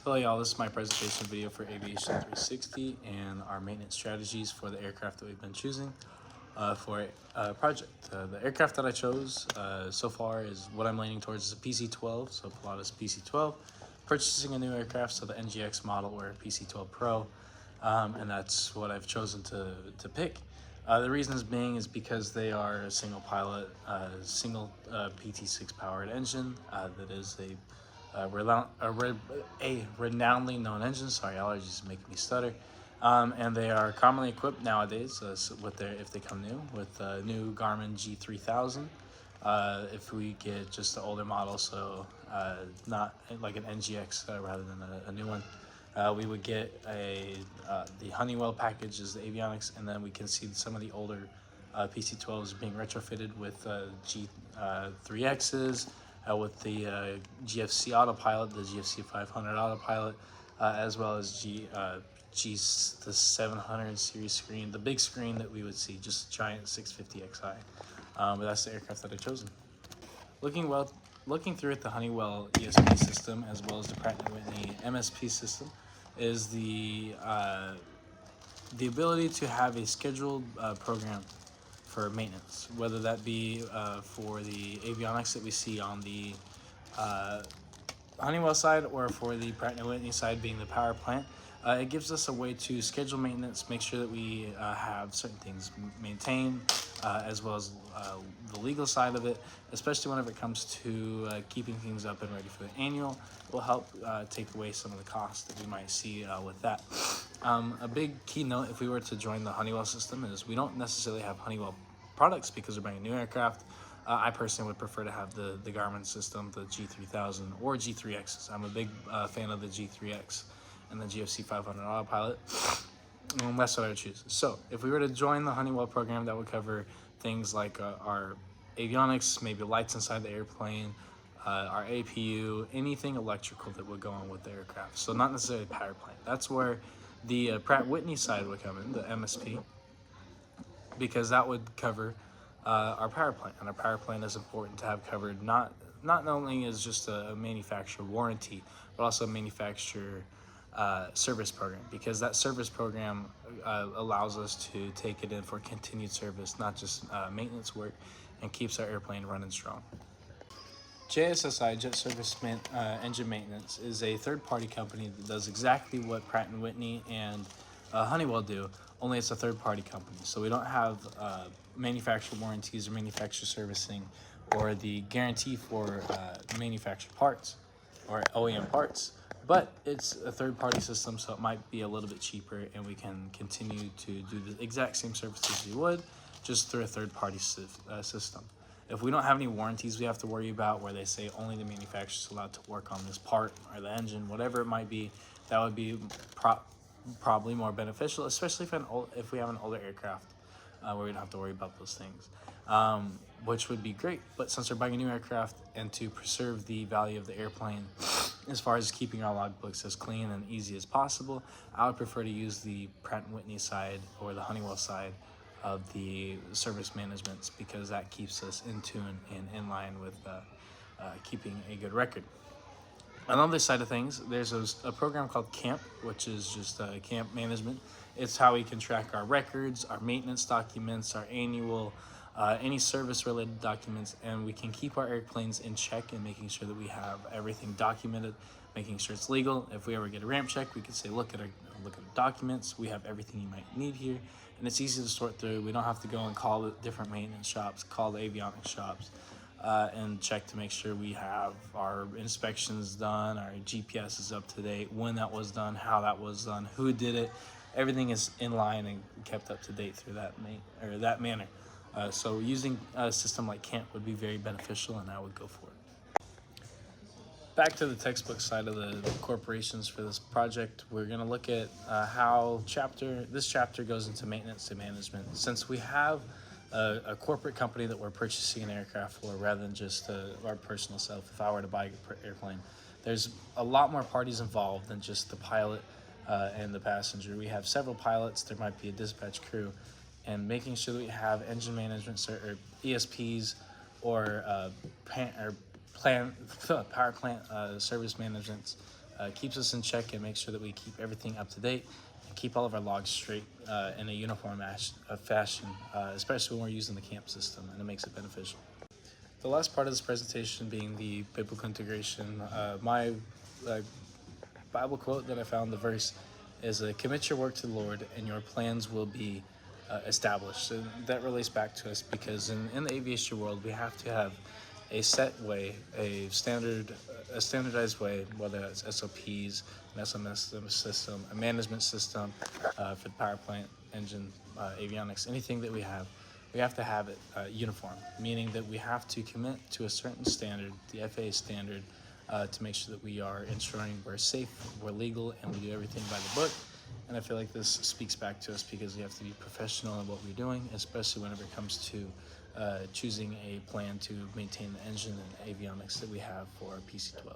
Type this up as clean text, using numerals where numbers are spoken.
Hello y'all, this is my presentation video for AVIA360 and our maintenance strategies for the aircraft that we've been choosing for a project. The aircraft that I chose so far is what I'm leaning towards is a PC-12, so Pilatus PC-12. Purchasing a new aircraft, so the NGX model or PC-12 Pro, and that's what I've chosen to pick. The reasons being is because they are a single pilot, single PT6 powered engine that is a renownedly known engine. Sorry, allergies make me stutter. And they are commonly equipped nowadays with if they come new with new Garmin G3000. If we get just the older model, so not like an NGX rather than a new one, we would get the Honeywell package is the avionics, and then we can see some of the older PC-12s being retrofitted with G3Xs, with the GFC autopilot, the GFC 500 autopilot, as well as the 700 series screen, the big screen that we would see, just giant 650 XI. But that's the aircraft that I've chosen. Looking through at the Honeywell ESP system as well as the Pratt & Whitney MSP system is the ability to have a scheduled program for maintenance, whether that be for the avionics that we see on the Honeywell side or for the Pratt & Whitney side being the power plant. It gives us a way to schedule maintenance, make sure that we have certain things maintained, as well as the legal side of it, especially whenever it comes to keeping things up and ready for the annual. Will help take away some of the costs that we might see with that. A big keynote if we were to join the Honeywell system is we don't necessarily have Honeywell products because we're buying a new aircraft. I personally would prefer to have the Garmin system, the G3000 or G3X. I'm a big fan of the G3X and the GFC 500 autopilot, and that's what I would choose. So if we were to join the Honeywell program, that would cover things like our avionics, maybe lights inside the airplane, our APU, anything electrical that would go on with the aircraft. So not necessarily power plant. That's where the Pratt & Whitney side would come in, the MSP, because that would cover our power plant, and our power plant is important to have covered not only as just a manufacturer warranty, but also a manufacturer service program, because that service program allows us to take it in for continued service, not just maintenance work, and keeps our airplane running strong. JSSI, Jet Service Engine Maintenance, is a third-party company that does exactly what Pratt & Whitney and Honeywell do, only it's a third-party company. So we don't have manufacturer warranties or manufacturer servicing or the guarantee for manufactured parts or OEM parts. But it's a third-party system, so it might be a little bit cheaper, and we can continue to do the exact same services we would, just through a third-party system. If we don't have any warranties we have to worry about, where they say only the manufacturer is allowed to work on this part or the engine, whatever it might be, that would be probably more beneficial, especially if we have an older aircraft where we don't have to worry about those things, which would be great. But since we're buying a new aircraft and to preserve the value of the airplane, as far as keeping our logbooks as clean and easy as possible, I would prefer to use the Pratt & Whitney side or the Honeywell side of the service managements, because that keeps us in tune and in line with keeping a good record. On the other side of things, there's a program called CAMP, which is just camp management. It's how we can track our records, our maintenance documents, our annual, any service-related documents, and we can keep our airplanes in check and making sure that we have everything documented, making sure it's legal. If we ever get a ramp check, we can say, look at our documents. We have everything you might need here, and it's easy to sort through. We don't have to go and call the different maintenance shops, call the avionics shops, and check to make sure we have our inspections done, our GPS is up to date, when that was done, how that was done, who did it. Everything is in line and kept up to date through that manner. So using a system like CAMP would be very beneficial, and I would go for it. Back to the textbook side of the corporations for this project, we're going to look at how this chapter goes into maintenance and management. Since we have a corporate company that we're purchasing an aircraft for rather than just our personal self, if I were to buy an airplane, there's a lot more parties involved than just the pilot and the passenger. We have several pilots, there might be a dispatch crew, and making sure that we have engine management or ESPs or power plant service managements keeps us in check and makes sure that we keep everything up to date and keep all of our logs straight in a uniform fashion, especially when we're using the camp system, and it makes it beneficial. The last part of this presentation being the biblical integration. My Bible quote that I found, the verse, is commit your work to the Lord and your plans will be established. And that relates back to us because in the aviation world, we have to have a set way, a standardized way, whether it's SOPs, an SMS system, a management system for the power plant, engine, avionics, anything that we have to have it uniform, meaning that we have to commit to a certain standard, the FAA standard, to make sure that we are ensuring we're safe, we're legal, and we do everything by the book. And I feel like this speaks back to us because we have to be professional in what we're doing, especially whenever it comes to choosing a plan to maintain the engine and avionics that we have for our PC-12.